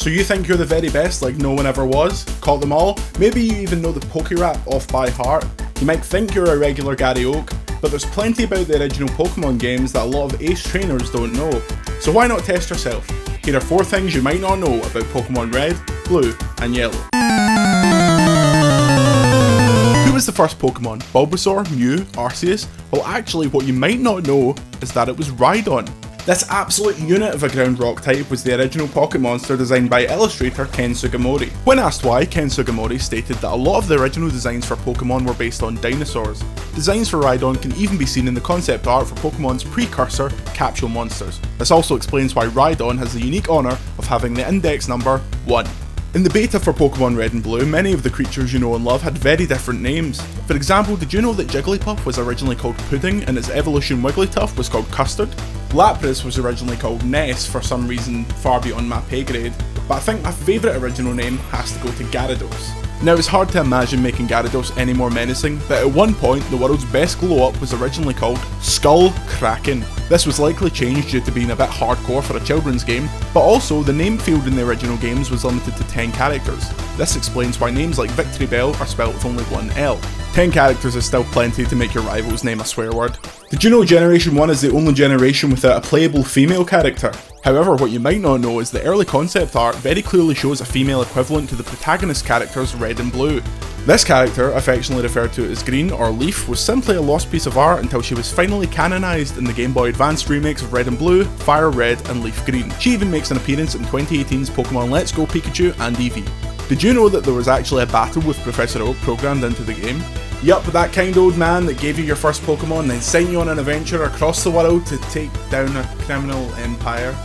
So you think you're the very best like no one ever was? Caught them all? Maybe you even know the Pokerap off by heart? You might think you're a regular Gary Oak, but there's plenty about the original Pokemon games that a lot of ace trainers don't know. So why not test yourself? Here are 4 things you might not know about Pokemon Red, Blue and Yellow. Who was the first Pokemon? Bulbasaur, Mew, Arceus? Well actually what you might not know is that it was Rhydon. This absolute unit of a ground rock type was the original pocket monster designed by illustrator Ken Sugimori. When asked why, Ken Sugimori stated that a lot of the original designs for Pokemon were based on dinosaurs. Designs for Rhydon can even be seen in the concept art for Pokemon's precursor, Capsule Monsters. This also explains why Rhydon has the unique honour of having the index number 1. In the beta for Pokemon Red and Blue, many of the creatures you know and love had very different names. For example, did you know that Jigglypuff was originally called Pudding and its evolution Wigglytuff was called Custard? Lapras was originally called Ness for some reason far beyond my pay grade, but I think my favourite original name has to go to Gyarados. Now it's hard to imagine making Gyarados any more menacing, but at one point the world's best glow-up was originally called Skull Kraken. This was likely changed due to being a bit hardcore for a children's game, but also the name field in the original games was limited to 10 characters. This explains why names like Victory Bell are spelled with only one L. 10 characters is still plenty to make your rival's name a swear word. Did you know Generation 1 is the only generation without a playable female character? However, what you might not know is the early concept art very clearly shows a female equivalent to the protagonist characters Red and Blue. This character, affectionately referred to as Green or Leaf, was simply a lost piece of art until she was finally canonised in the Game Boy Advance remakes of Red and Blue, Fire Red and Leaf Green. She even makes an appearance in 2018's Pokemon Let's Go Pikachu and Eevee. Did you know that there was actually a battle with Professor Oak programmed into the game? Yup, that kind old man that gave you your first Pokemon and then sent you on an adventure across the world to take down a criminal empire.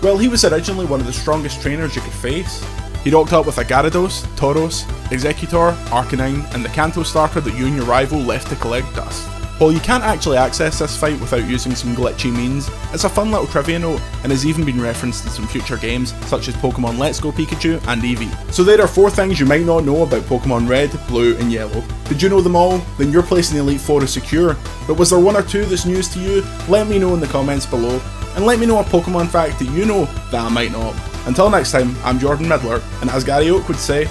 Well, he was originally one of the strongest trainers you could face. He rocked up with a Gyarados, Tauros, Executor, Arcanine, and the Kanto starter that you and your rival left to collect dust. While you can't actually access this fight without using some glitchy means, it's a fun little trivia note and has even been referenced in some future games such as Pokemon Let's Go Pikachu and Eevee. So there are 4 things you might not know about Pokemon Red, Blue and Yellow. Did you know them all? Then your place in the Elite Four is secure. But was there 1 or 2 that's news to you? Let me know in the comments below. And let me know a Pokemon fact that you know that I might not. Until next time, I'm Jordan Midler, and as Gary Oak would say,